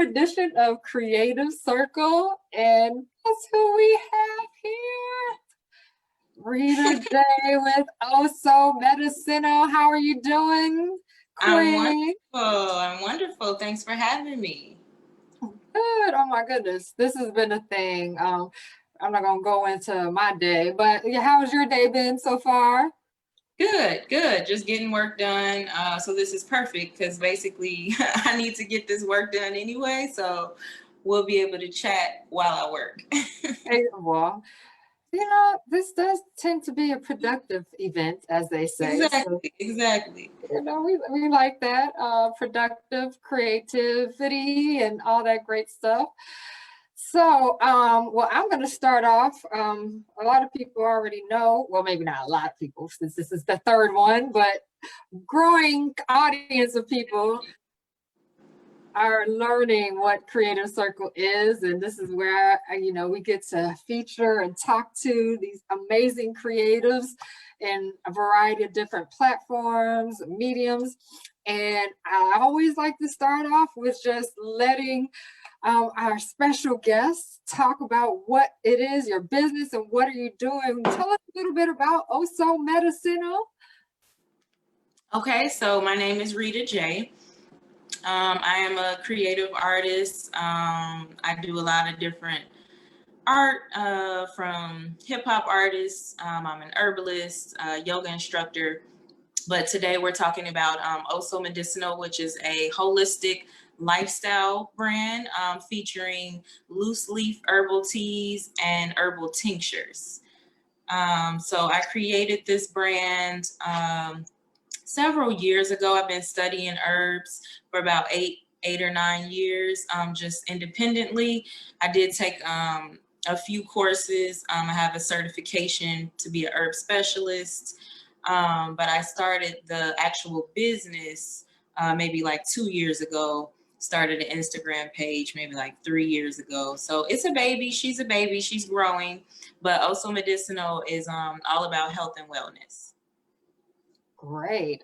edition of Creative Circle, and guess who we have here? Rita J with Also Medicinal. How are you doing, I'm Queen? wonderful. I'm wonderful. Thanks for having me. Good. Oh my goodness, this has been a thing. I'm not gonna go into my day, but yeah, how's your day been so far? Good, good. Just getting work done. So this is perfect because basically I need to get this work done anyway. So we'll be able to chat while I work. Well, this does tend to be a productive event, as they say. So, Exactly, exactly. we like that productive creativity and all that great stuff. So, well, I'm going to start off. A lot of people already know, well, maybe not a lot of people since this is the third one, but growing audience of people are learning what Creative Circle is, and this is where we get to feature and talk to these amazing creatives in a variety of different platforms, mediums. And I always like to start off with just letting our special guests talk about what it is, your business, and what are you doing. Tell us a little bit about Also Medicinal. Okay, so my name is Rita J. I am a creative artist. I do a lot of different art from hip hop artists. I'm an herbalist, yoga instructor. But today we're talking about Also Medicinal, which is a holistic lifestyle brand featuring loose leaf herbal teas and herbal tinctures. So I created this brand several years ago. I've been studying herbs for about eight or 9 years, just independently. I did take a few courses. I have a certification to be a herb specialist, but I started the actual business maybe like 2 years ago. Started an Instagram page maybe like 3 years ago. So it's a baby. She's a baby. She's growing. But Also Medicinal is all about health and wellness. Great.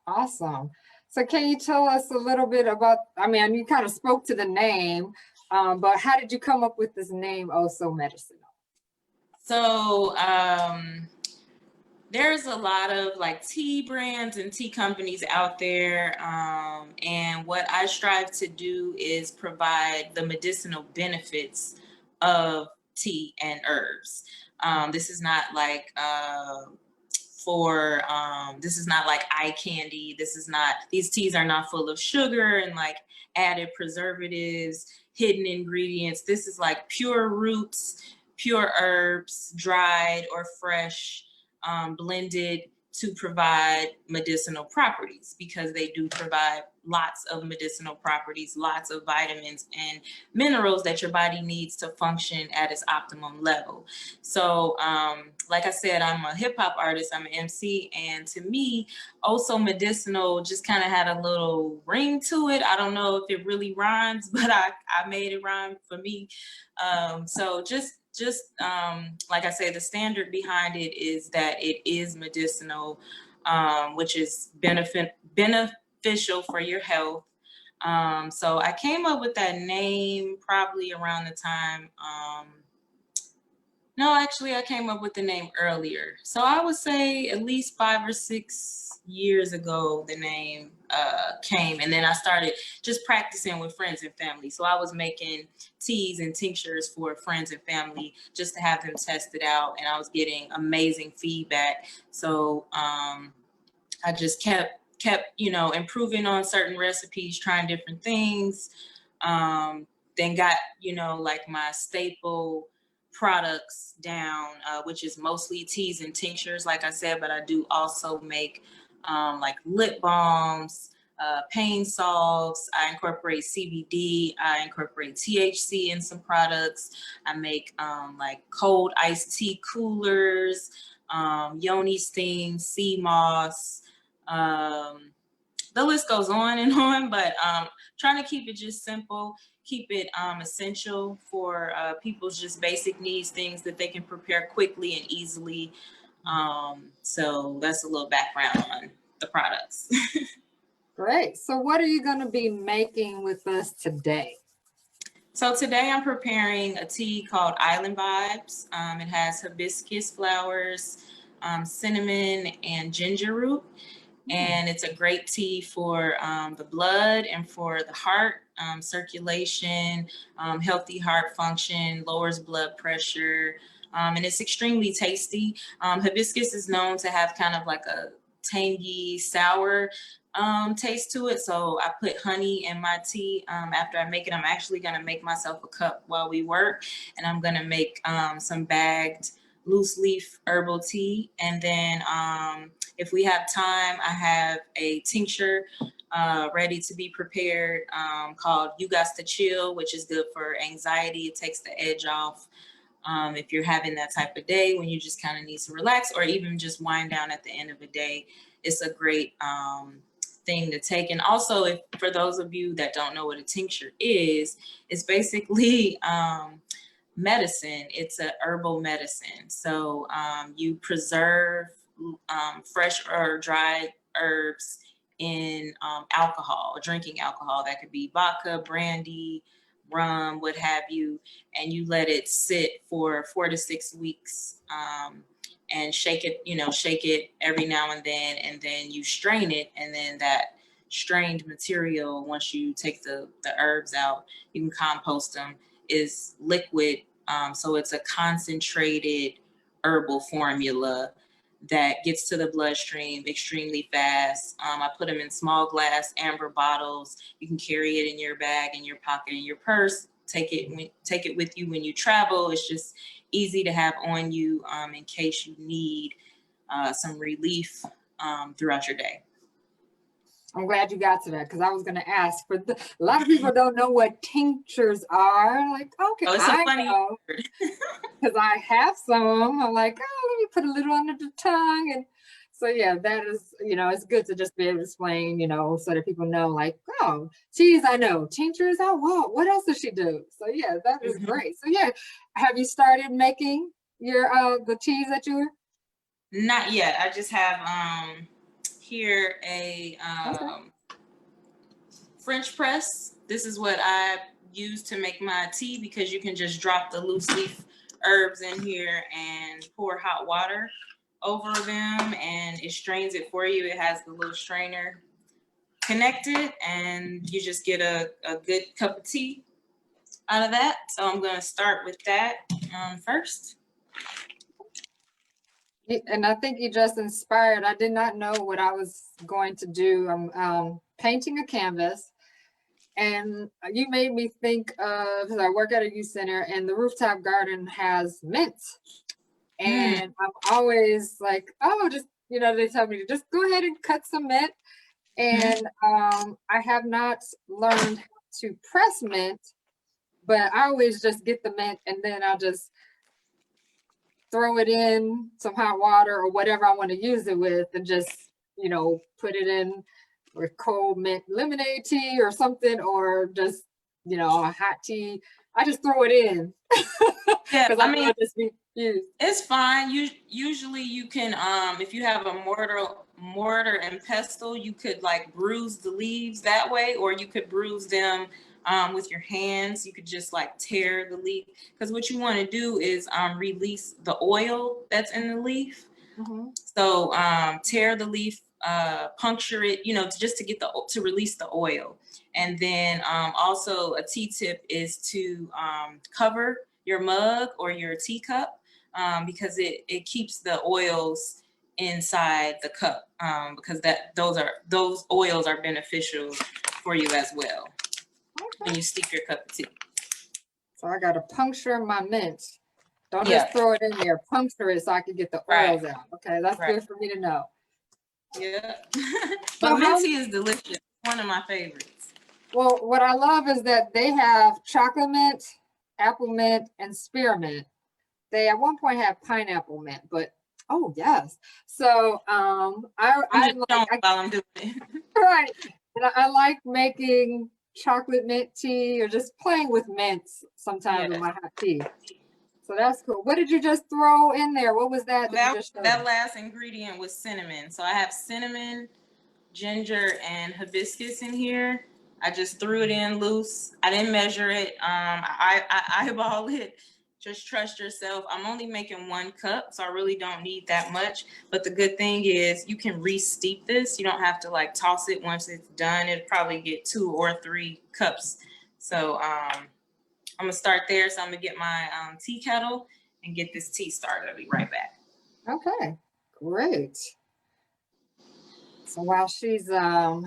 Awesome. So can you tell us a little bit about, I mean, you kind of spoke to the name, but how did you come up with this name, Also Medicinal? So there's a lot of like tea brands and tea companies out there. And what I strive to do is provide the medicinal benefits of tea and herbs. This is not like this is not like eye candy. These teas are not full of sugar and like added preservatives, hidden ingredients. This is like pure roots, pure herbs, dried or fresh, blended to provide medicinal properties, because they do provide lots of medicinal properties, lots of vitamins and minerals that your body needs to function at its optimum level. So, like I said, I'm a hip hop artist, I'm an MC, and to me, Also Medicinal just kind of had a little ring to it. I don't know if it really rhymes, but I made it rhyme for me. So like I said, the standard behind it is that it is medicinal, which is beneficial for your health. So I came up with that name probably around the time. No, actually, I came up with the name earlier. So I would say at least 5 or 6 years ago, the name came. And then I started just practicing with friends and family. So I was making teas and tinctures for friends and family just to have them test it out. And I was getting amazing feedback. So I just kept, improving on certain recipes, trying different things. Then got, like my staple products down, which is mostly teas and tinctures, like I said, but I do also make like lip balms, pain salves. I incorporate CBD. I incorporate THC in some products. I make like cold iced tea coolers, yoni steam, sea moss. The list goes on and on, but trying to keep it just simple, keep it essential for people's just basic needs, things that they can prepare quickly and easily. So that's a little background on the products. Great. So what are you going to be making with us today? So today I'm preparing a tea called Island Vibes. It has hibiscus flowers, cinnamon, and ginger root. And it's a great tea for the blood and for the heart, circulation, healthy heart function, lowers blood pressure, and it's extremely tasty. Hibiscus is known to have kind of like a tangy, sour taste to it. So I put honey in my tea. After I make it, I'm actually going to make myself a cup while we work, and I'm going to make some bagged loose leaf herbal tea. And then if we have time, I have a tincture ready to be prepared called You Got to Chill, which is good for anxiety. It takes the edge off. If you're having that type of day when you just kind of need to relax or even just wind down at the end of a day, it's a great thing to take. And also, if for those of you that don't know what a tincture is, it's basically medicine. It's a herbal medicine. So you preserve fresh or dried herbs in alcohol, drinking alcohol. That could be vodka, brandy, rum, what have you, and you let it sit for 4 to 6 weeks and shake it every now and then you strain it, and then that strained material, once you take the herbs out, you can compost them, is liquid. So it's a concentrated herbal formula that gets to the bloodstream extremely fast. I put them in small glass amber bottles. You can carry it in your bag, in your pocket, in your purse. Take it with you when you travel. It's just easy to have on you in case you need some relief throughout your day. I'm glad you got to that, because I was going to ask. A lot of people don't know what tinctures are. Like, okay, it's a funny word. Because I have some. I'm like, oh, let me put a little under the tongue. And so, yeah, that is, it's good to just be able to explain, so that people know, like, oh, geez, I know. Tinctures, oh, wow, what else does she do? So, yeah, that is great. So, yeah, have you started making your the teas that you were? Not yet. I just have here a French press. This is what I use to make my tea, because you can just drop the loose leaf herbs in here and pour hot water over them, and it strains it for you. It has the little strainer connected, and you just get a good cup of tea out of that. So I'm going to start with that first. And I think you just inspired. I did not know what I was going to do. I'm painting a canvas, and you made me think of, because I work at a youth center, and the rooftop garden has mint. And I'm always like, oh, just, they tell me to just go ahead and cut some mint. And I have not learned how to press mint, but I always just get the mint, and then I'll just throw it in some hot water or whatever I want to use it with, and just, put it in with cold mint lemonade tea or something, or just, a hot tea. I just throw it in. Yeah, I mean, just be used. It's fine. Usually you can, if you have a mortar and pestle, you could like bruise the leaves that way, or you could bruise them with your hands. You could just like tear the leaf, because what you want to do is release the oil that's in the leaf. So tear the leaf, puncture it, just to release the oil. And then also a tea tip is to cover your mug or your teacup, because it keeps the oils inside the cup, because those oils are beneficial for you as well when you steep your cup of tea. So I got to puncture my mint. Don't just throw it in there. Puncture it so I can get the oils out. Okay, that's good for me to know. Yeah. But mint tea is delicious. One of my favorites. Well, what I love is that they have chocolate mint, apple mint, and spearmint. They at one point had pineapple mint, but oh yes. So while I'm doing it. Right. And I like making chocolate mint tea, or just playing with mints sometimes with my hot tea. So that's cool. What did you just throw in there? What was that? That last ingredient was cinnamon. So I have cinnamon, ginger, and hibiscus in here. I just threw it in loose. I didn't measure it. I eyeball it. Just trust yourself. I'm only making 1 cup, so I really don't need that much. But the good thing is you can re-steep this. You don't have to like toss it once it's done. It'll probably get 2 or 3 cups. So I'm gonna start there. So I'm gonna get my tea kettle and get this tea started. I'll be right back. Okay, great. So while she's okay,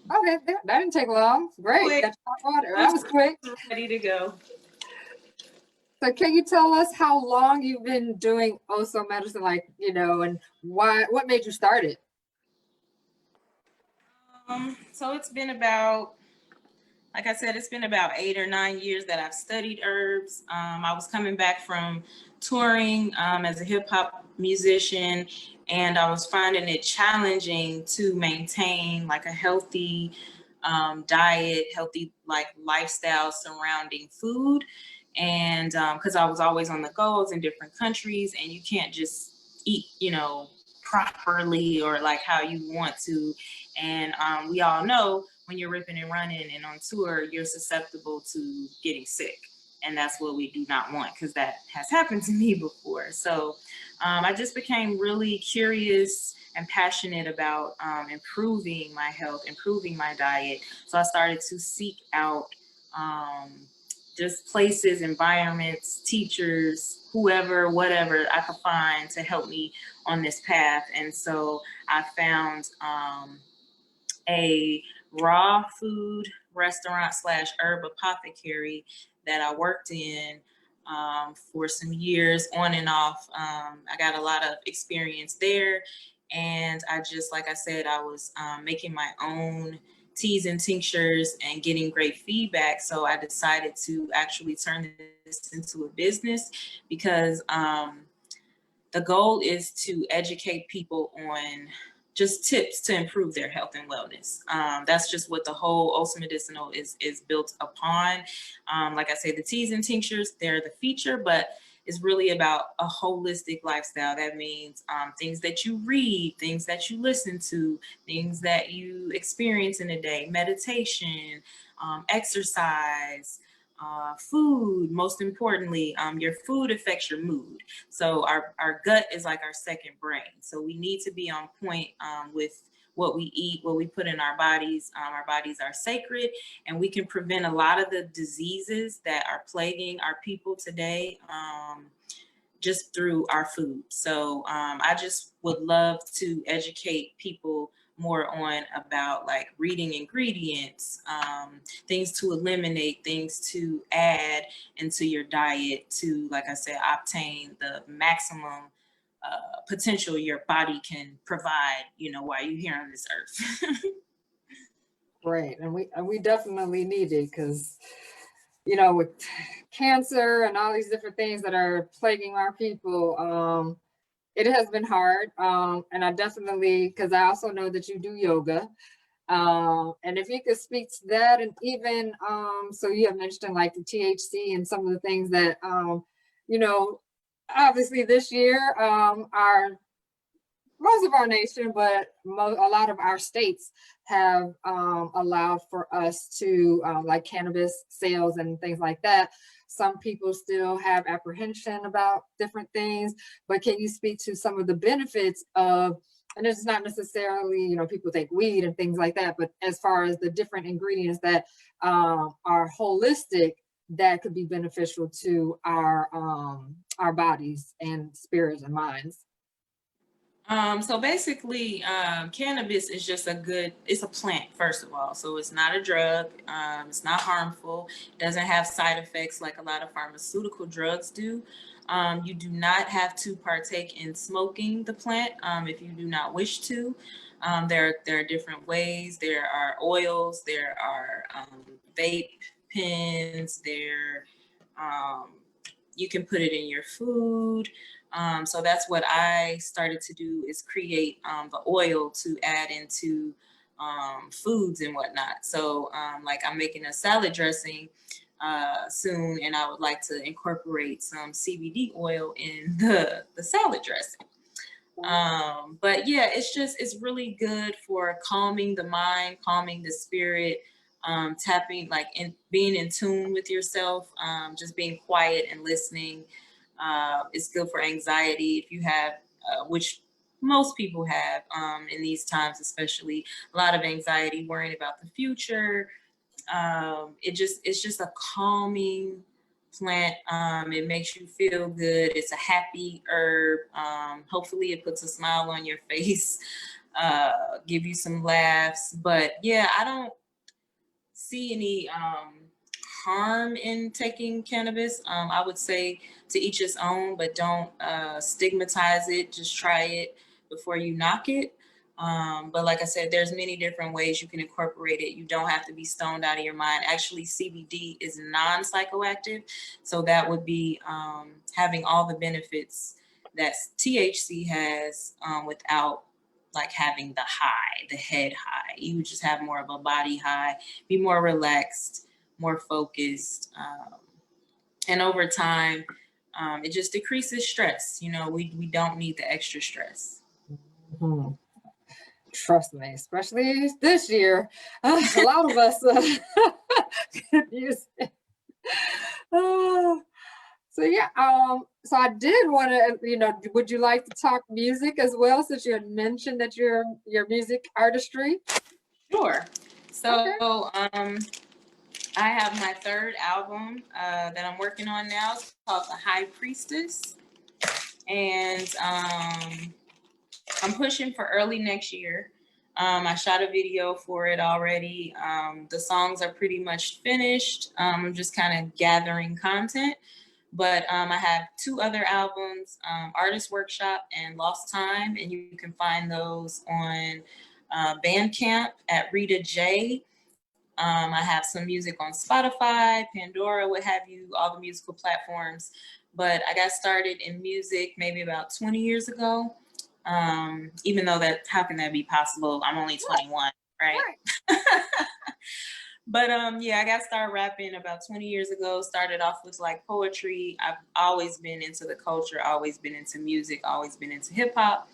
that didn't take long. Great, Quick. got your hot water. That was quick. Ready to go. So can you tell us how long you've been doing Oso medicine, like, you know, and what made you start it? So it's been about, like I said, it's been about 8 or 9 years that I've studied herbs. I was coming back from touring as a hip hop musician, and I was finding it challenging to maintain like a healthy diet, healthy like lifestyle surrounding food. And because I was always on the go, I was in different countries, and you can't just eat, you know, properly or like how you want to. And we all know when you're ripping and running and on tour, you're susceptible to getting sick. And that's what we do not want, because that has happened to me before. So I just became really curious and passionate about improving my health, improving my diet. So I started to seek out just places, environments, teachers, whoever, whatever I could find to help me on this path. And so I found a raw food restaurant slash herb apothecary that I worked in for some years on and off. I got a lot of experience there. And I just, like I said, I was making my own teas and tinctures and getting great feedback. So I decided to actually turn this into a business, because the goal is to educate people on just tips to improve their health and wellness. That's just what the whole Oso Medicinal is built upon. Like I say, the teas and tinctures, they're the feature, but it's really about a holistic lifestyle. That means things that you read, things that you listen to, things that you experience in a day, meditation, exercise, food. Most importantly, your food affects your mood. So our gut is like our second brain. So we need to be on point with what we eat, what we put in our bodies. Our bodies are sacred, and we can prevent a lot of the diseases that are plaguing our people today just through our food. So I just would love to educate people more on about like reading ingredients, things to eliminate, things to add into your diet to, like I said, obtain the maximum potential your body can provide, you know, while you're here on this earth. Great, and we definitely need it, because, you know, with cancer and all these different things that are plaguing our people, it has been hard. And I definitely, because I also know that you do yoga. And if you could speak to that, and even, so you have mentioned like the THC and some of the things that, you know, obviously this year, our most of our nation, but a lot of our states have allowed for us to like cannabis sales and things like that. Some people still have apprehension about different things, but can you speak to some of the benefits of, and it's not necessarily, you know, people think weed and things like that, but as far as the different ingredients that are holistic, that could be beneficial to our bodies and spirits and minds. So basically, cannabis is just it's a plant, first of all. So it's not a drug. It's not harmful. It doesn't have side effects like a lot of pharmaceutical drugs do. You do not have to partake in smoking the plant if you do not wish to. There are different ways. There are oils. There are vape pens. You can put it in your food. So that's what I started to do, is create the oil to add into foods and whatnot. So like I'm making a salad dressing soon, and I would like to incorporate some CBD oil in the salad dressing. But yeah, it's really good for calming the mind, calming the spirit, tapping, like, in being in tune with yourself, just being quiet and listening. It's good for anxiety if you have, which most people have in these times, especially a lot of anxiety, worrying about the future. It's just a calming plant. It makes you feel good. It's a happy herb. Hopefully it puts a smile on your face, give you some laughs. But yeah, I don't see any harm in taking cannabis. I would say to each his own, but don't stigmatize it. Just try it before you knock it. But like I said, there's many different ways you can incorporate it. You don't have to be stoned out of your mind. Actually, CBD is non-psychoactive. So that would be having all the benefits that THC has without like having the high, the head high. You would just have more of a body high, be more relaxed, more focused. And over time, it just decreases stress. You know, we don't need the extra stress. Mhm. Trust me, especially this year, a lot of us could use it. Uh, so yeah, so I did want to, would you like to talk music as well, since you had mentioned that your music artistry? Sure. Okay. So I have my third album that I'm working on now. It's called The High Priestess. And I'm pushing for early next year. I shot a video for it already. The songs are pretty much finished. I'm just kind of gathering content. But I have two other albums, Artist Workshop and Lost Time, and you can find those on Bandcamp at Rita J. I have some music on Spotify, Pandora, what have you, all the musical platforms. But I got started in music maybe about 20 years ago. Even though how can that be possible? I'm only 21, right? But yeah, I got started rapping about 20 years ago. Started off with like poetry. I've always been into the culture, always been into music, always been into hip hop.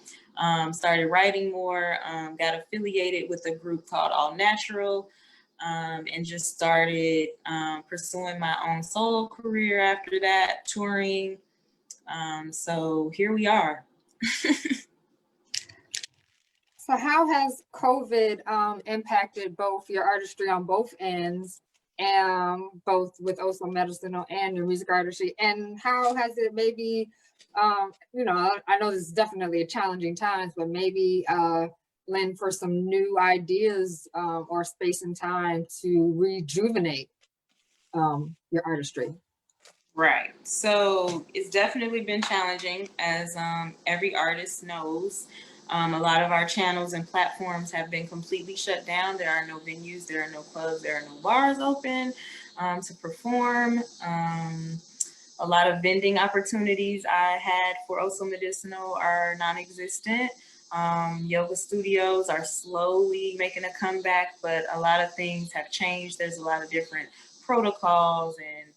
Started writing more, got affiliated with a group called All Natural, and just started pursuing my own solo career after that, touring. So here we are. So how has COVID impacted both your artistry on both ends, both with also Medicinal and your music artistry? And how has it maybe, I know this is definitely a challenging times, but maybe lend for some new ideas or space and time to rejuvenate your artistry? Right. So it's definitely been challenging, as every artist knows. A lot of our channels and platforms have been completely shut down. There are no venues, there are no clubs, there are no bars open to perform. A lot of vending opportunities I had for Also Medicinal are non-existent. Yoga studios are slowly making a comeback, but a lot of things have changed. There's a lot of different protocols and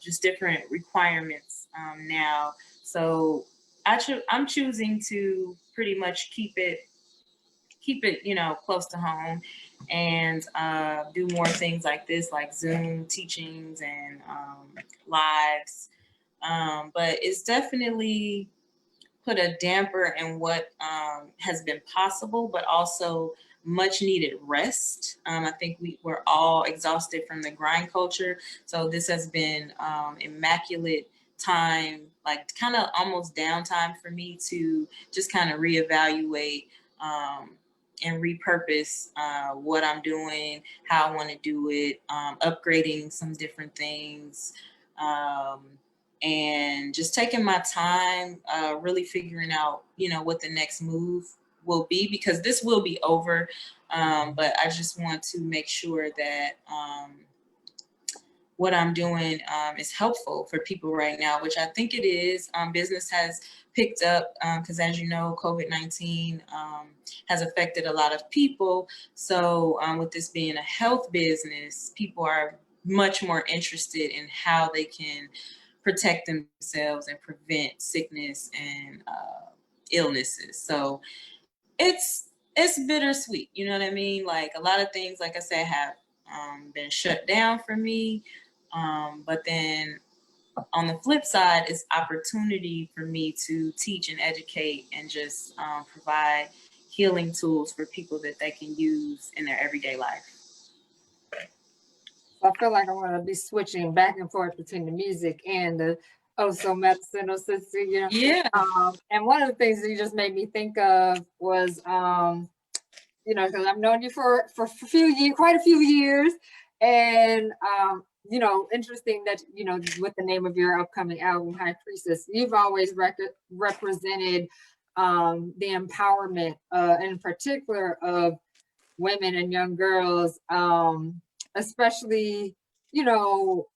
just different requirements now. So I'm choosing to pretty much keep it, close to home, and do more things like this, like Zoom teachings and lives. But it's definitely put a damper in what has been possible, but also much needed rest. I think we're all exhausted from the grind culture. So this has been immaculate time, like kind of almost downtime for me to just kind of reevaluate and repurpose what I'm doing, how I want to do it, upgrading some different things. And just taking my time, really figuring out, what the next move will be, because this will be over. But I just want to make sure that what I'm doing is helpful for people right now, which I think it is. Business has picked up because, as you know, COVID-19 has affected a lot of people. So with this being a health business, people are much more interested in how they can protect themselves and prevent sickness. And illnesses. So it's bittersweet, you know what I mean? Like a lot of things, like I said, have been shut down for me. But then on the flip side, it's opportunity for me to teach and educate and just provide healing tools for people that they can use in their everyday life. I feel like I'm going to be switching back and forth between the music and the also medicinal system, you know. Yeah. And one of the things that you just made me think of was, you know, because I've known you for a few years, quite a few years, and you know, interesting that, you know, with the name of your upcoming album, High Priestess, you've always represented the empowerment, in particular, of women and young girls, especially, you know,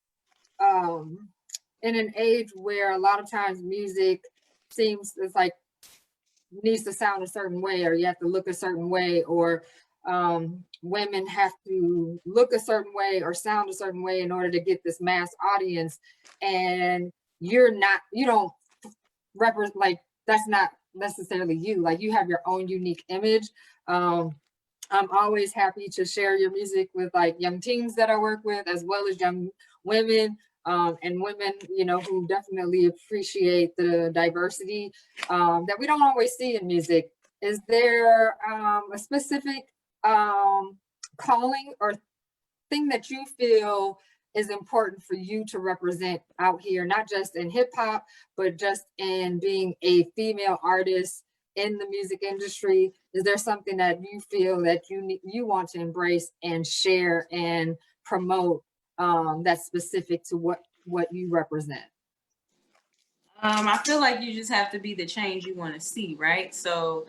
in an age where a lot of times music seems it's like needs to sound a certain way, or you have to look a certain way, or women have to look a certain way or sound a certain way in order to get this mass audience. And you don't represent, like, that's not necessarily you. Like, you have your own unique image. I'm always happy to share your music with like young teens that I work with, as well as young women, and women, you know, who definitely appreciate the diversity that we don't always see in music. Is there a specific calling or thing that you feel is important for you to represent out here, not just in hip hop, but just in being a female artist in the music industry? Is there something that you feel that you want to embrace and share and promote, that's specific to what you represent? I feel like you just have to be the change you want to see, right? So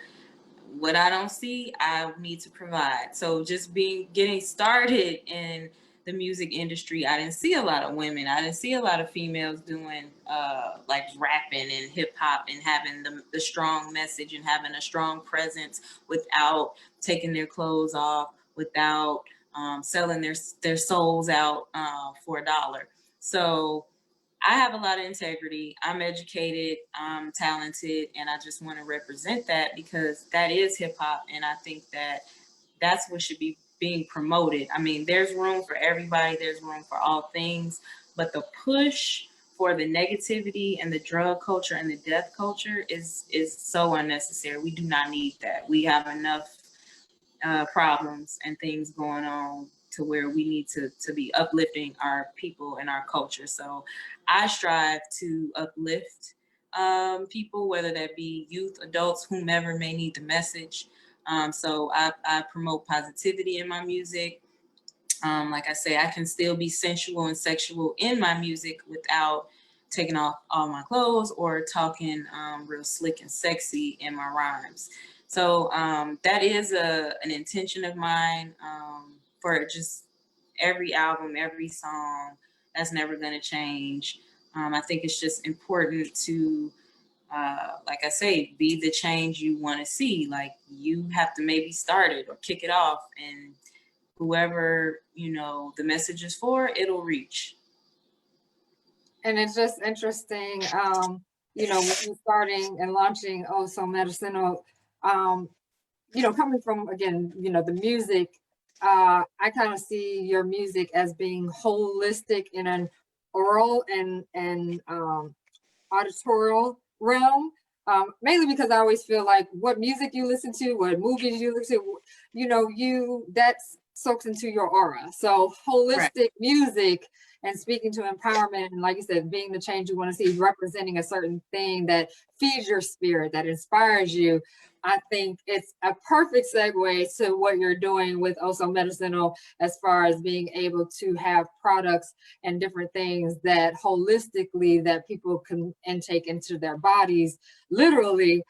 what I don't see, I need to provide. So just getting started in the music industry, I didn't see a lot of women. I didn't see a lot of females doing like rapping and hip hop and having the strong message and having a strong presence without taking their clothes off, without selling their souls out for $1. So I have a lot of integrity. I'm educated, I'm talented, and I just want to represent that because that is hip hop. And I think that that's what should be being promoted. I mean, there's room for everybody, there's room for all things, but the push for the negativity and the drug culture and the death culture is so unnecessary. We do not need that. We have enough problems and things going on to where we need to be uplifting our people and our culture. So I strive to uplift people, whether that be youth, adults, whomever may need the message. So I promote positivity in my music. Like I say, I can still be sensual and sexual in my music without taking off all my clothes or talking real slick and sexy in my rhymes. So that is an intention of mine for just every album, every song. That's never going to change. I think it's just important to, like I say, be the change you want to see. Like, you have to maybe start it or kick it off, and whoever, you know, the message is for, it'll reach. And it's just interesting, you know, with you starting and launching Also Medicinal, you know, coming from, again, you know, the music, I kind of see your music as being holistic in an oral and auditorial realm. Mainly because I always feel like what music you listen to, what movies you listen to, you know, that's soaks into your aura. So Right. holistic music and speaking to empowerment, and like you said, being the change you want to see, representing a certain thing that feeds your spirit, that inspires you. I think it's a perfect segue to what you're doing with Also Medicinal, as far as being able to have products and different things that holistically that people can intake into their bodies, literally,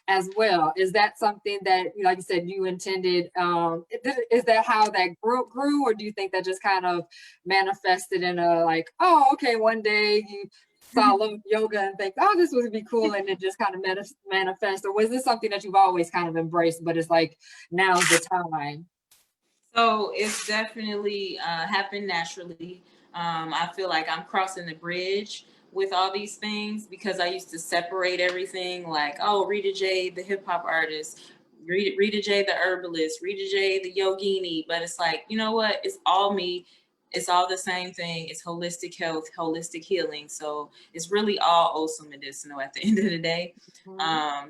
as well. Is that something that, like you said, you intended? Is that how that grew, or do you think that just kind of manifested in a like, oh, okay, one day you saw yoga and think, oh, this would be cool, and it just kind of manifest? Or was this something that you've always kind of embraced, but it's like now's the time? So it's definitely happened naturally. I feel like I'm crossing the bridge with all these things because I used to separate everything like, oh, Rita J, the hip hop artist, Rita J, the herbalist, Rita J, the yogini. But it's like, you know what? It's all me. It's all the same thing. It's holistic health, holistic healing. So it's really all also medicinal at the end of the day.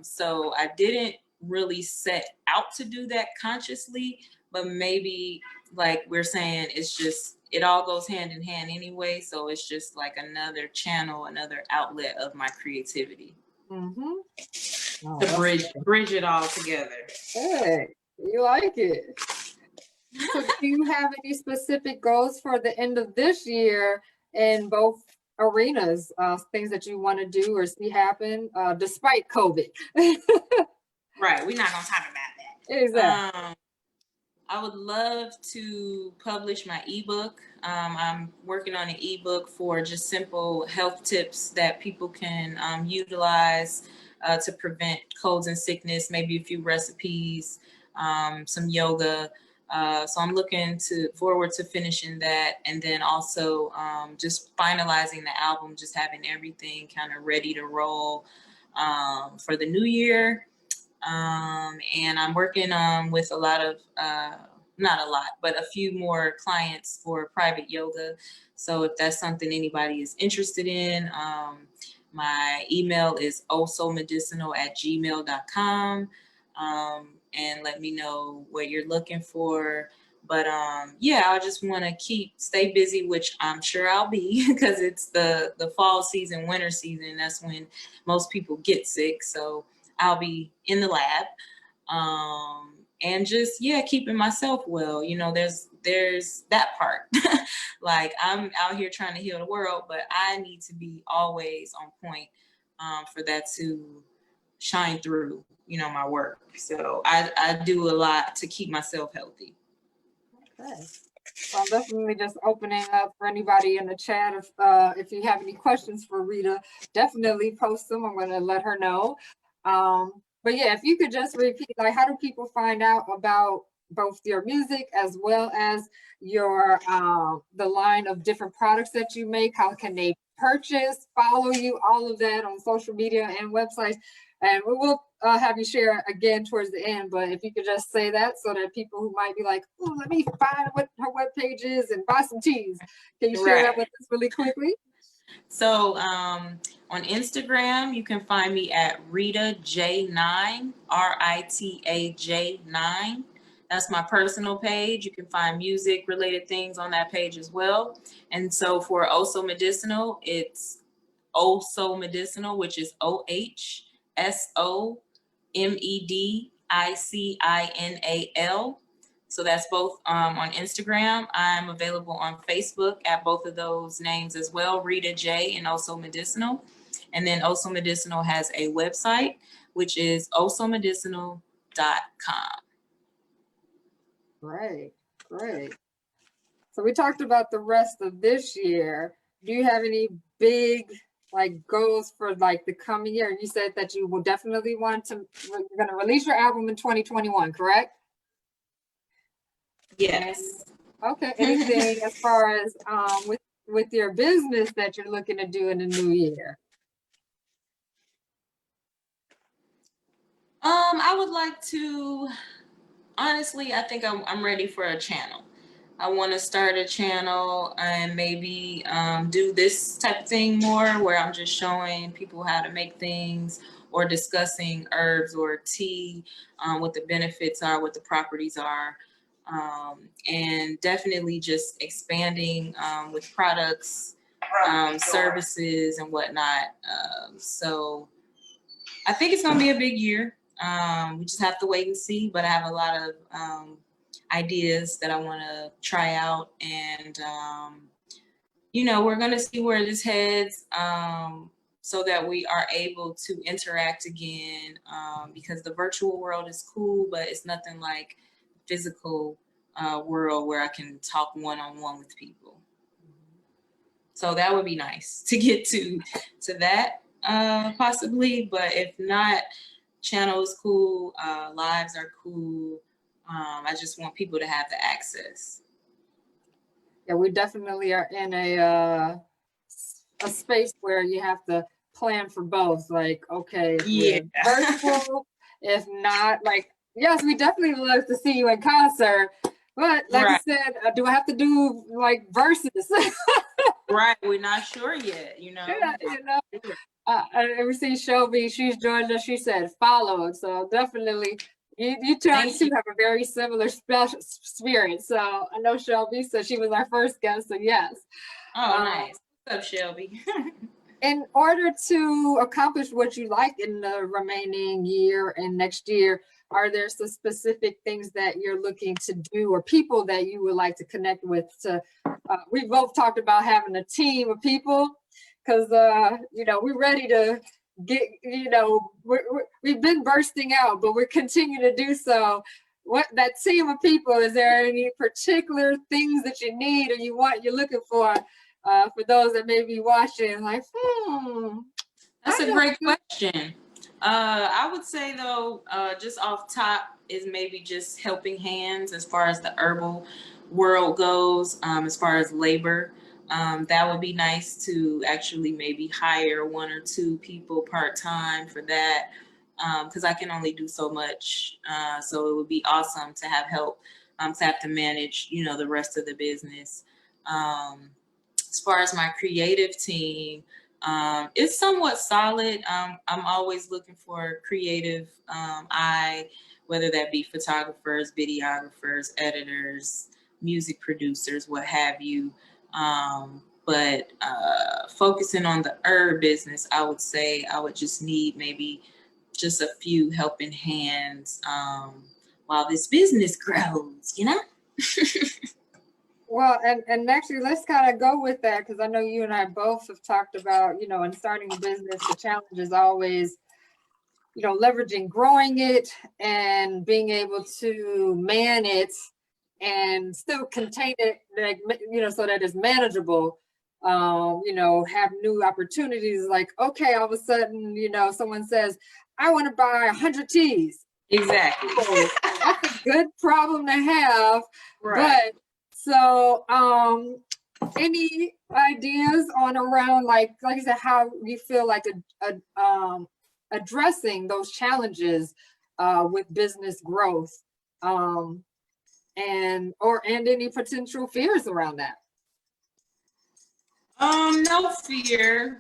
So I didn't really set out to do that consciously, but maybe like we're saying, it's just, it all goes hand in hand anyway. So it's just like another channel, another outlet of my creativity to bridge it all together. Hey, you like it. So do you have any specific goals for the end of this year in both arenas, things that you want to do or see happen despite COVID? Right, we're not gonna talk about that. Exactly. I would love to publish my ebook. I'm working on an ebook for just simple health tips that people can utilize to prevent colds and sickness, maybe a few recipes, some yoga. So I'm looking forward to finishing that, and then also just finalizing the album, just having everything kind of ready to roll for the new year. And I'm working with a lot of, not a lot, but a few more clients for private yoga. So if that's something anybody is interested in, my email is osomedicinal@gmail.com. And let me know what you're looking for. But yeah, I just want to stay busy, which I'm sure I'll be because it's the fall season, winter season. That's when most people get sick. So I'll be in the lab, and just, yeah, keeping myself well. You know, there's that part. Like, I'm out here trying to heal the world, but I need to be always on point for that to shine through, you know, my work. So I do a lot to keep myself healthy. Okay. So I'm definitely just opening up for anybody in the chat. If you have any questions for Rita, definitely post them. I'm going to let her know. But yeah, if you could just repeat, like, how do people find out about both your music as well as your the line of different products that you make? How can they purchase, follow you, all of that on social media and websites? And we will have you share again towards the end, but if you could just say that so that people who might be like, oh, let me find what her webpage is and buy some teas. Can you share that with us really quickly? So on Instagram, you can find me at Rita J9, RITAJ9. That's my personal page. You can find music related things on that page as well. And so for Also Medicinal, it's Also Medicinal, which is OHSOMEDICINAL. So that's both on Instagram. I'm available on Facebook at both of those names as well, Rita J and Also Medicinal. And then Also Medicinal has a website, which is osomedicinal.com. Great, great. So we talked about the rest of this year. Do you have any big like goals for like the coming year? You said that you will definitely you're going to release your album in 2021, correct? Yes. Okay. Anything as far as with your business that you're looking to do in the new year? I would like to, honestly, I think I'm ready for a channel. I want to start a channel and maybe do this type of thing more, where I'm just showing people how to make things or discussing herbs or tea, what the benefits are, what the properties are, and definitely just expanding with products, services, and whatnot. So I think it's going to be a big year. We just have to wait and see, but I have a lot of ideas that I want to try out, and you know, we're going to see where this heads, so that we are able to interact again, because the virtual world is cool, but it's nothing like physical world where I can talk one-on-one with people. So that would be nice to get to that possibly, but if not, channel is cool, lives are cool. I just want people to have the access. Yeah, we definitely are in a a space where you have to plan for both. Like, okay, if Yeah. you're virtual, if not, like, yes, we definitely love to see you in concert. But like I Right. said, do I have to do like verses? Right. We're not sure yet, you know. Yeah, you know. I ever see Shelby, she's joined us, she said follow. So definitely you two Thank you. have a very similar special spirit. So I know Shelby, so she was our first guest, so yes. Oh, nice. What's up, Shelby? In order to accomplish what you like in the remaining year and next year, are there some specific things that you're looking to do or people that you would like to connect with? We both talked about having a team of people because, you know, we're ready to get, you know, we've been bursting out, but we're continuing to do so. What that team of people, is there any particular things that you need or you're looking for those that may be watching, like, That's a great question. I would say though, just off top is maybe just helping hands as far as the herbal world goes, as far as labor. That would be nice to actually maybe hire 1 or 2 people part-time for that, because I can only do so much. So it would be awesome to have help, to have to manage, you know, the rest of the business. As far as my creative team, it's somewhat solid. I'm always looking for creative eye, whether that be photographers, videographers, editors, music producers, what have you. But focusing on the herb business, I would say I would just need maybe just a few helping hands while this business grows, you know? Well, and actually, let's kind of go with that because I know you and I both have talked about, you know, in starting a business, the challenge is always, you know, leveraging, growing it and being able to man it and still contain it, like, you know, so that it's manageable. You know, have new opportunities. Like, okay, all of a sudden, you know, someone says, I want to buy 100 teas. Exactly. So that's a good problem to have. Right. But so, any ideas on around like I said, how you feel like addressing those challenges with business growth, and any potential fears around that? No fear.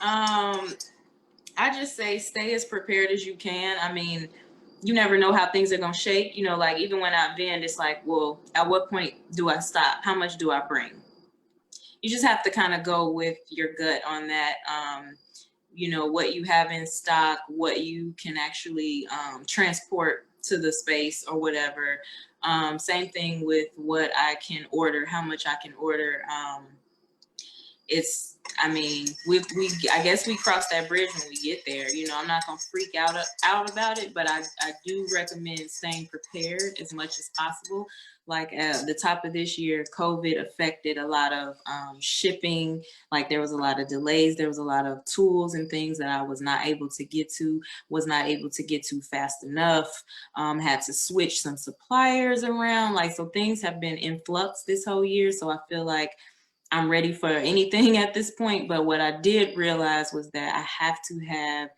I just say stay as prepared as you can. I mean, you never know how things are gonna shake. You know, like even when I vend, it's like, well, at what point do I stop? How much do I bring? You just have to kind of go with your gut on that. You know, what you have in stock, what you can actually transport to the space or whatever. Same thing with what I can order, how much I can order. I mean, I guess we cross that bridge when we get there. You know, I'm not gonna freak out about it, but I do recommend staying prepared as much as possible. Like at the top of this year, COVID affected a lot of shipping. Like there was a lot of delays. There was a lot of tools and things that I was not able to get to, fast enough. Had to switch some suppliers around. Like, so things have been in flux this whole year. So I feel like I'm ready for anything at this point. But what I did realize was that I have to have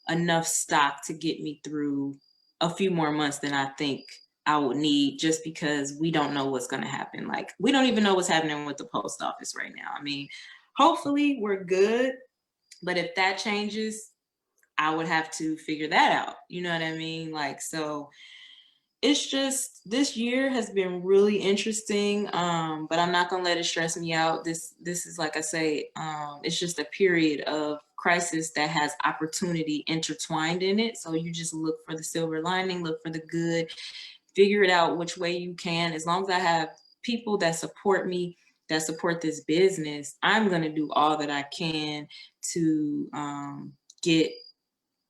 enough stock to get me through a few more months than I think I would need, just because we don't know what's going to happen. Like, we don't even know what's happening with the post office right now. I mean, hopefully we're good, but if that changes, I would have to figure that out. You know what I mean? Like, so it's just, this year has been really interesting, but I'm not gonna let it stress me out. This is, like I say, it's just a period of crisis that has opportunity intertwined in it. So you just look for the silver lining, look for the good, figure it out which way you can. As long as I have people that support me, that support this business, I'm gonna do all that I can to get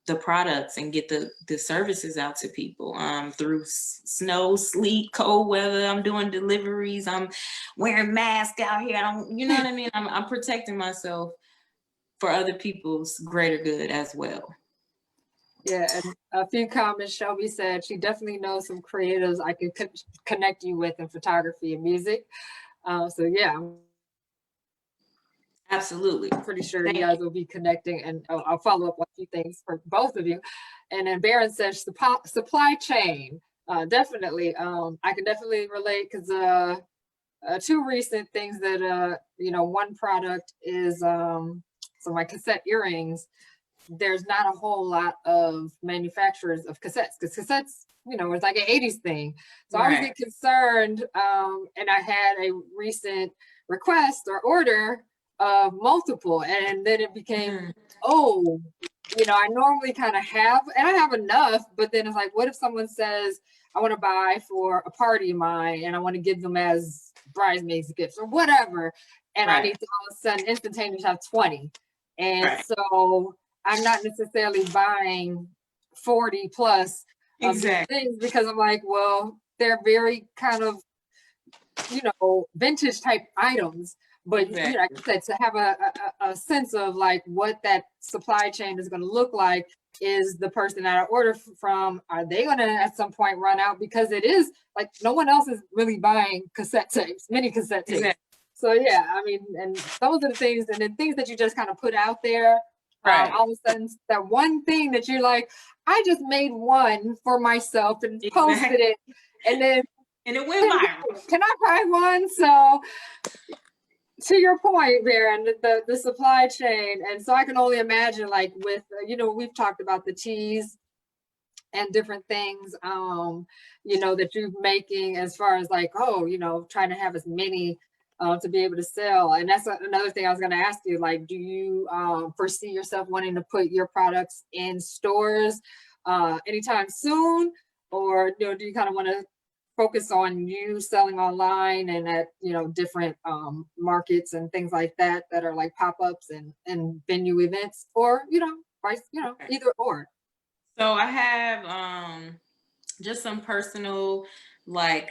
the products and get the services out to people through snow, sleet, cold weather. I'm doing deliveries. I'm wearing masks out here. You know what I mean? I'm protecting myself for other people's greater good as well. Yeah, and a few comments. Shelby said she definitely knows some creatives I can connect you with in photography and music. So yeah. Absolutely. Pretty sure Thank you guys will be connecting, and I'll follow up with a few things for both of you. And then Baron says supply chain. Definitely. I can definitely relate because two recent things that one product is so my cassette earrings. There's not a whole lot of manufacturers of cassettes because cassettes, it's like an 80s thing. So I always Right. get concerned. And I had a recent request or order of multiple, and then it became, oh, I normally kind of have, and I have enough, but then it's like, what if someone says, I want to buy for a party of mine and I want to give them as bridesmaids gifts or whatever, and I need to all of a sudden instantaneously have 20. And so I'm not necessarily buying 40 plus of these things because I'm like, well, they're very kind of, vintage type items. But like I said, to have a sense of like what that supply chain is going to look like, is the person that I order from, are they going to at some point run out? Because it is like no one else is really buying cassette tapes, mini cassette tapes. So yeah, I mean, and those are the things, and then things that you just kind of put out there. All of a sudden, that one thing that you're like, I just made one for myself and posted it, and then it went viral. Can I buy one? So to your point, Baron, the supply chain, and so I can only imagine, like with we've talked about the teas and different things, that you're making as far as like, trying to have as many to be able to sell. And that's another thing I was going to ask you, like, do you foresee yourself wanting to put your products in stores anytime soon? Or do you kind of want to focus on you selling online and at different markets and things like that are like pop-ups and venue events, or vice, either or? So I have just some personal like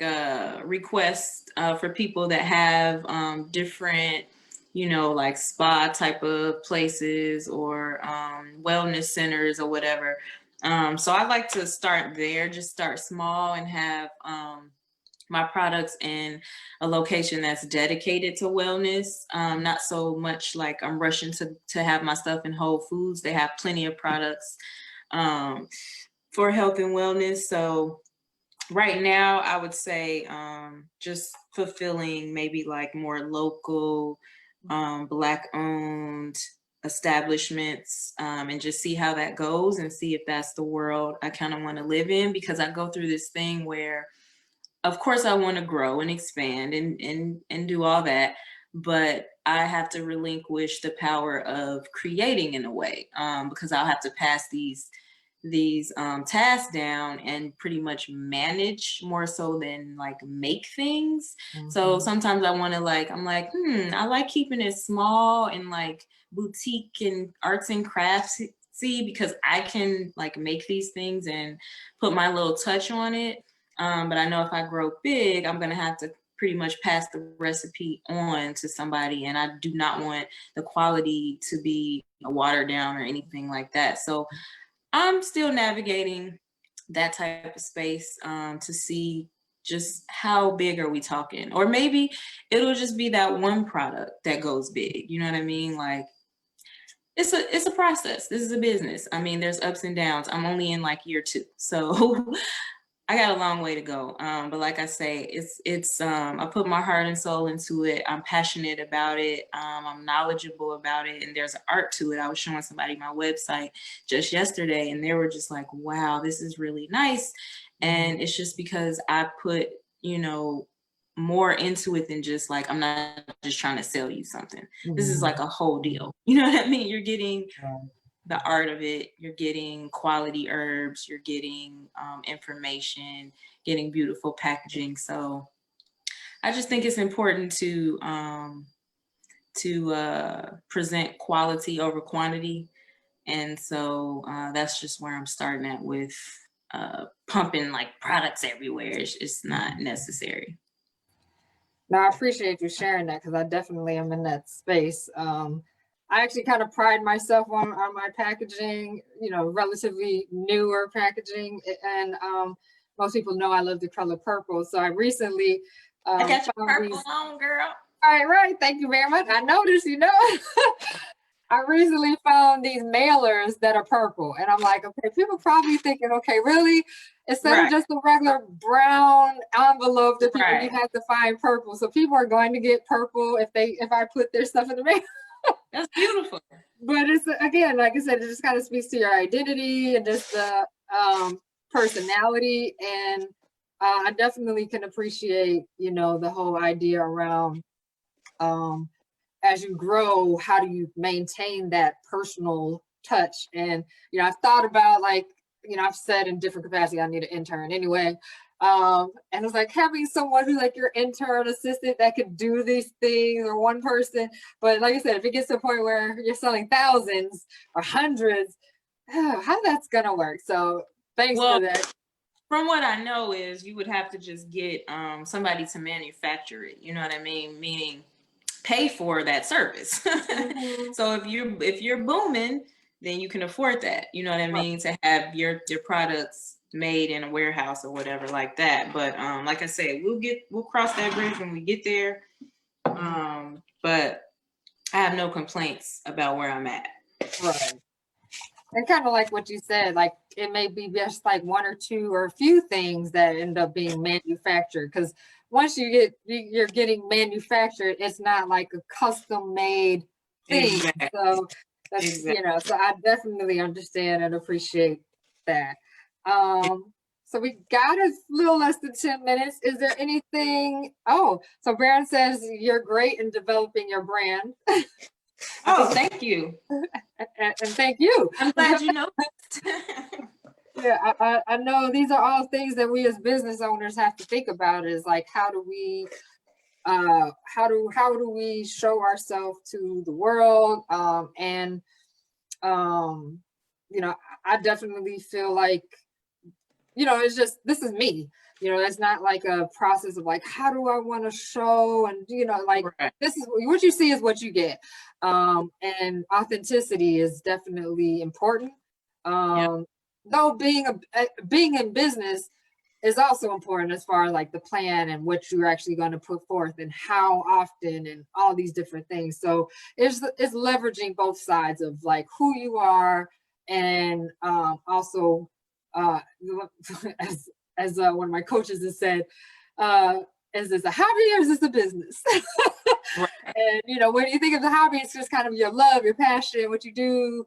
requests for people that have different like spa type of places or wellness centers or whatever. So I like to start there, just start small and have my products in a location that's dedicated to wellness. Not so much like I'm rushing to have my stuff in Whole Foods. They have plenty of products for health and wellness. So right now I would say just fulfilling maybe like more local Black owned establishments, and just see how that goes and see if that's the world I kind of want to live in, because I go through this thing where of course I want to grow and expand and do all that, but I have to relinquish the power of creating in a way, because I'll have to pass these tasks down and pretty much manage more so than like make things. So sometimes I want to I'm like, I like keeping it small and like boutique and arts and crafts, because I can like make these things and put my little touch on it. But I know if I grow big, I'm going to have to pretty much pass the recipe on to somebody. And I do not want the quality to be watered down or anything like that. So I'm still navigating that type of space to see just how big are we talking. Or maybe it'll just be that one product that goes big. You know what I mean? Like, it's a process. This is a business. I mean, there's ups and downs. I'm only in like year 2. So I got a long way to go. But like I say, it's I put my heart and soul into it. I'm passionate about it. I'm knowledgeable about it. And there's an art to it. I was showing somebody my website just yesterday and they were just like, wow, this is really nice. And it's just because I put, more into it than just like, I'm not just trying to sell you something. This is like a whole deal. You know what I mean? You're getting the art of it, you're getting quality herbs, you're getting information, getting beautiful packaging. So I just think it's important to present quality over quantity. And so that's just where I'm starting at with pumping like products everywhere. It's not necessary. Now, I appreciate you sharing that because I definitely am in that space. I actually kind of pride myself on my packaging, relatively newer packaging. And most people know I love the color purple. So I recently I got your purple on, girl. All right, right. Thank you very much. I noticed, I recently found these mailers that are purple, and I'm like, okay, people probably thinking, okay, really? Instead of Right, just a regular brown envelope that people, you right. have to find purple. So people are going to get purple if I put their stuff in the mail. That's beautiful. But it's again, like I said, it just kind of speaks to your identity and just the personality. And I definitely can appreciate, the whole idea around um, as you grow, how do you maintain that personal touch? And I've thought about, like, I've said in different capacity I need an intern anyway. And it's like having someone who's like your intern assistant that could do these things, or one person. But like I said, if it gets to a point where you're selling thousands or hundreds, how that's gonna work. So thanks for Well, that. from what I know is you would have to just get somebody to manufacture it. You know what I mean? Meaning pay for that service. Mhm. So if you're booming, then you can afford that. You know what I Right. mean? To have your products made in a warehouse or whatever like that. But like I said, we'll cross that bridge when we get there. But I have no complaints about where I'm at. Right. And kind of like what you said, like it may be just like one or two or a few things that end up being manufactured. Because once you're getting manufactured, it's not like a custom made thing. Exactly. So that's, Exactly. so I definitely understand and appreciate that. So we got a little less than 10 minutes. Is there anything? Oh, so Baron says you're great in developing your brand. Oh, thank you. And thank you. I'm glad you noticed. Yeah, I know these are all things that we as business owners have to think about, is like how do we show ourselves to the world, and um you know I definitely feel like, it's just, this is me. It's not like a process of like, how do I want to show, and like, Right. this is what you see is what you get. And authenticity is definitely important. Yep. Though being in business is also important, as far as like the plan and what you're actually going to put forth and how often and all these different things. So it's leveraging both sides of like who you are, and also uh, as one of my coaches has said, uh, is this a hobby or is this a business? Right. And when you think of the hobby, it's just kind of your love, your passion, what you do.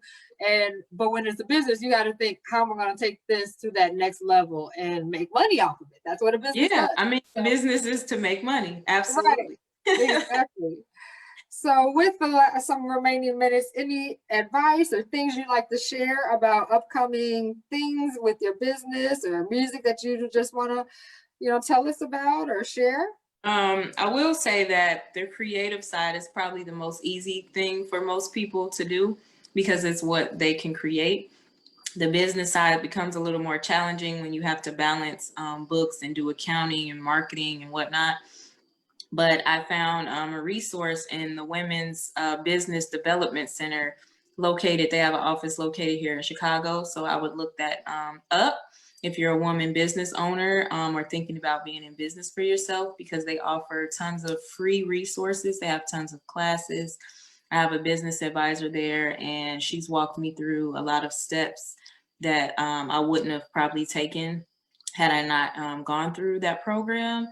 But when it's a business, you got to think, how am I going to take this to that next level and make money off of it? That's what a business Yeah. does. I mean, So, business is to make money. right, Absolutely. exactly. So with some remaining minutes, any advice or things you'd like to share about upcoming things with your business or music that you just want to, tell us about or share? I will say that the creative side is probably the most easy thing for most people to do because it's what they can create. The business side becomes a little more challenging when you have to balance books and do accounting and marketing and whatnot. But I found a resource in the Women's Business Development Center located. They have an office located here in Chicago. So I would look that up if you're a woman business owner or thinking about being in business for yourself, because they offer tons of free resources. They have tons of classes. I have a business advisor there, and she's walked me through a lot of steps that I wouldn't have probably taken had I not gone through that program.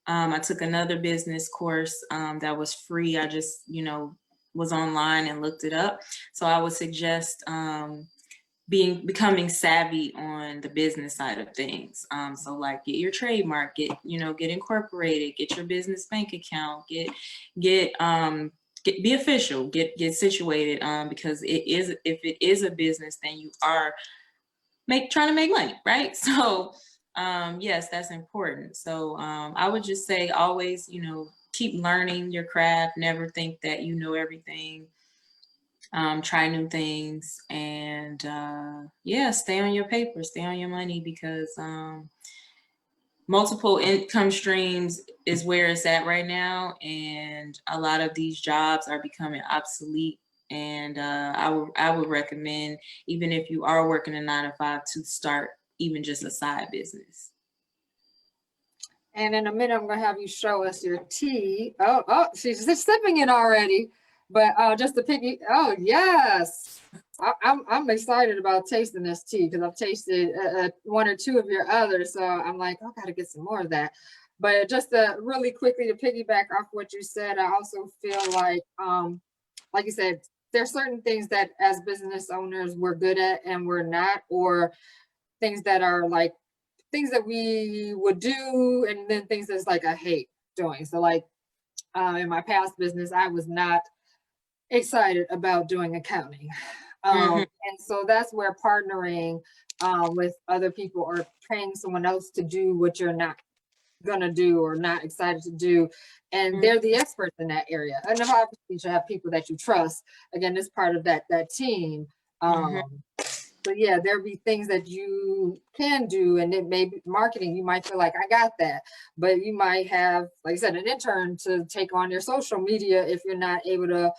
I took another business course that was free. I just, was online and looked it up. So I would suggest becoming savvy on the business side of things. So like get your trademark, get incorporated, get your business bank account, be official, get situated. Because if it is a business, then you are trying to make money, right? So yes, that's important. So I would just say always, keep learning your craft. Never think that you know everything. Try new things, and yeah, stay on your paper, stay on your money, because multiple income streams is where it's at right now, and a lot of these jobs are becoming obsolete. And I would recommend, even if you are working a 9 to 5, to start even just a side business. And in a minute, I'm going to have you show us your tea. Oh, she's just sipping it already. But just to piggy, oh yes, I'm excited about tasting this tea because I've tasted one or two of your others. So I'm like, I got to get some more of that. But just to really quickly to piggyback off what you said, I also feel like you said, there's certain things that as business owners we're good at and we're not, or things that are like things that we would do, and then things that's like I hate doing. So like in my past business, I was not excited about doing accounting. And so that's where partnering with other people or paying someone else to do what you're not gonna do or not excited to do, and they're the experts in that area. And obviously you should have people that you trust. Again, it's part of that team. So yeah, there'll be things that you can do, and it may be marketing. You might feel like I got that, but you might have, like I said, an intern to take on your social media if you're not able to,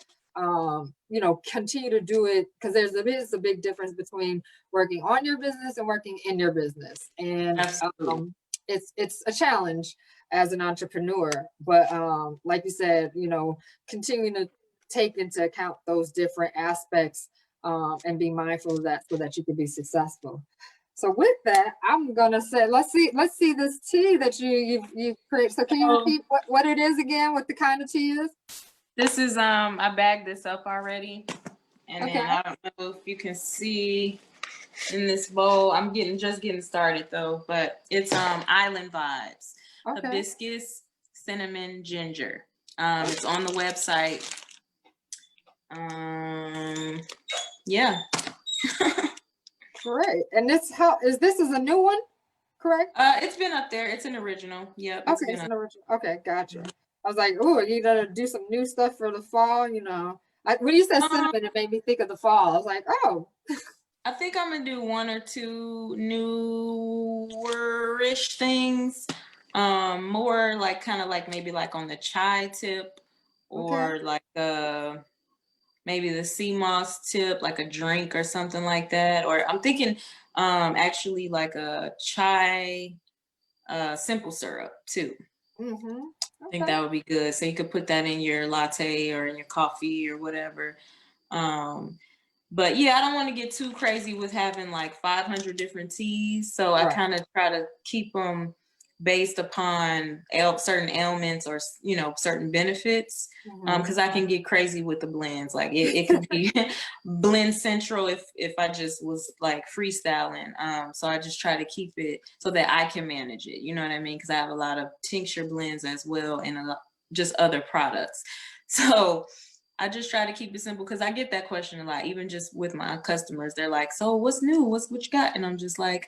continue to do it, because there's a big difference between working on your business and working in your business, and it's a challenge as an entrepreneur. But like you said, continuing to take into account those different aspects and be mindful of that so that you can be successful. So with that, I'm gonna say, let's see this tea that you've created. So can you repeat what it is again? What the kind of tea is? This is I bagged this up already, and then I don't know if you can see in this bowl. I'm just getting started though, but it's Island Vibes, hibiscus, cinnamon, ginger. It's on the website. Yeah. Great. And this is a new one, correct? It's been up there. It's an original. Yep. Okay, it's an original. Okay, gotcha. I was like, oh, you gonna do some new stuff for the fall, when you said cinnamon, it made me think of the fall. I was like, oh. I think I'm gonna do one or two newer-ish things. More like kind of like maybe like on the chai tip, or like maybe the sea moss tip, like a drink or something like that. Or I'm thinking actually like a chai simple syrup too. I think that would be good. So you could put that in your latte or in your coffee or whatever. But yeah, I don't want to get too crazy with having like 500 different teas. So I kind of try to keep them based upon certain ailments or, certain benefits. Because I can get crazy with the blends. Like it could be blend central if I just was like freestyling. So I just try to keep it so that I can manage it. You know what I mean? Because I have a lot of tincture blends as well, and just other products. So I just try to keep it simple, because I get that question a lot, even just with my customers. They're like, so what's new? What you got? And I'm just like,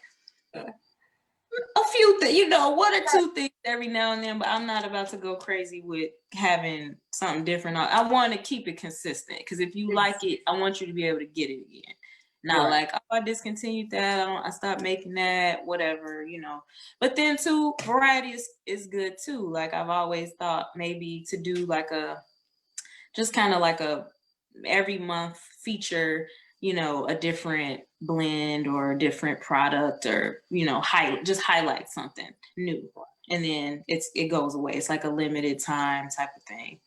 a few things, one or two things every now and then, but I'm not about to go crazy with having something different. I want to keep it consistent, because if you like it, I want you to be able to get it again. Not like, oh, I discontinued that, I stopped making that, whatever, But then too, variety is good too. Like I've always thought maybe to do like just kind of like a every month feature, a different blend or a different product, or, just highlight something new. And then it goes away. It's like a limited time type of thing.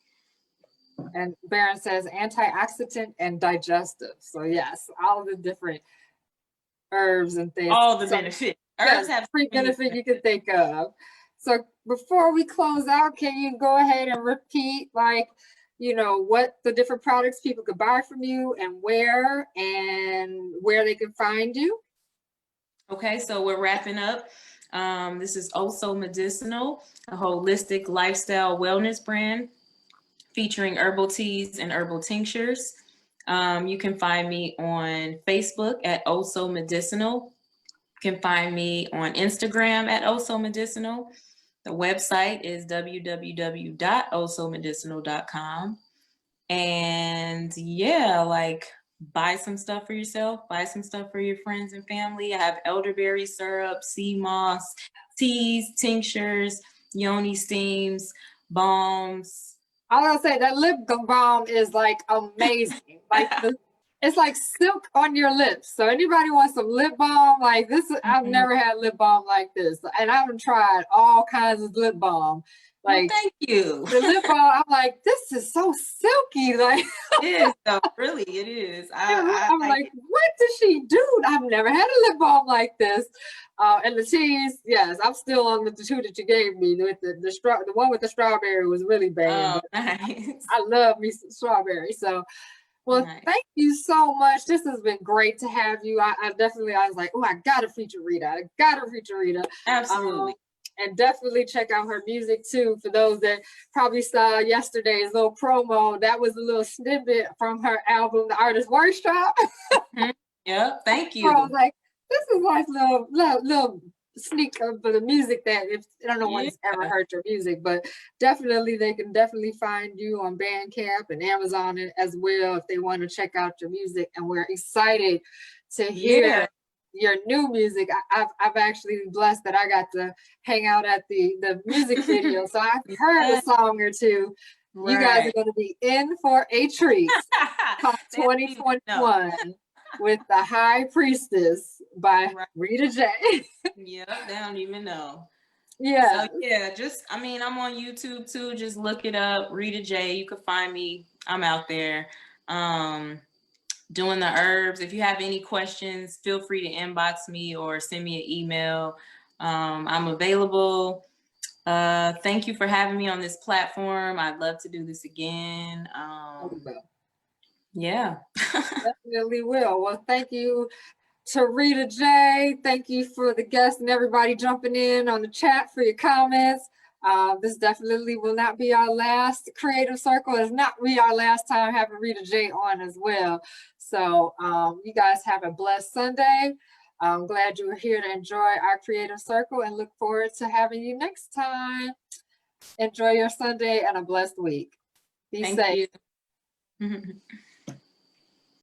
And Baron says antioxidant and digestive. So yes, all the different herbs and things. All the benefits. Herbs have every benefit you can think of. So before we close out, can you go ahead and repeat what the different products people could buy from you, and where they can find you? Okay, so we're wrapping up. This is Also Medicinal, a holistic lifestyle wellness brand featuring herbal teas and herbal tinctures. You can find me on Facebook at Also Medicinal. You can find me on Instagram at Also Medicinal. The website is www.osomedicinal.com. And yeah, buy some stuff for yourself, buy some stuff for your friends and family. I have elderberry syrup, sea moss, teas, tinctures, yoni steams, balms. I was gonna say that lip balm is like amazing. It's like silk on your lips. So anybody wants some lip balm like this? I've never had lip balm like this, and I've tried all kinds of lip balm. Well, Like thank you. the lip balm, I'm like, this is so silky. Like It is, though. Really, it is. I I'm like like, it. what did she do? I've never had a lip balm like this. And the cheese, yes, I'm still on the two that you gave me. With the one with the strawberry was really bad, Oh, but nice. I love me some strawberry. So, well, Nice. thank you so much. This has been great to have you. I was like, oh, I gotta feature Rita. I gotta feature Rita. Absolutely. And definitely check out her music too. For those that probably saw yesterday's little promo, that was a little snippet from her album, The Artist Workshop. Yeah, thank So I was you. like, this is like little sneak of the music that if I don't know Yeah. one's ever heard your music, but definitely they can definitely find you on Bandcamp and Amazon as well if they want to check out your music. And we're excited to hear Yeah. your new music. I've actually been blessed that I got to hang out at the music video, so I've heard a song or two. You guys are Right. going to be in for a treat. Called They don't even know. 2021 with the High Priestess by Right. Rita J. Yeah, they don't even know. Yeah. So yeah, I'm on YouTube too. Just look it up, Rita J. You can find me. I'm out there. Doing the herbs. If you have any questions, feel free to inbox me or send me an email. I'm available. Thank you for having me on this platform. I'd love to do this again. Yeah. Definitely will. Well, thank you to Rita J. Thank you for the guests and everybody jumping in on the chat for your comments. This definitely will not be our last Creative Circle. It's not be our last time having Rita J on as well. So you guys have a blessed Sunday. I'm glad you were here to enjoy our Creative Circle and look forward to having you next time. Enjoy your Sunday and a blessed week. Be Thank safe. you.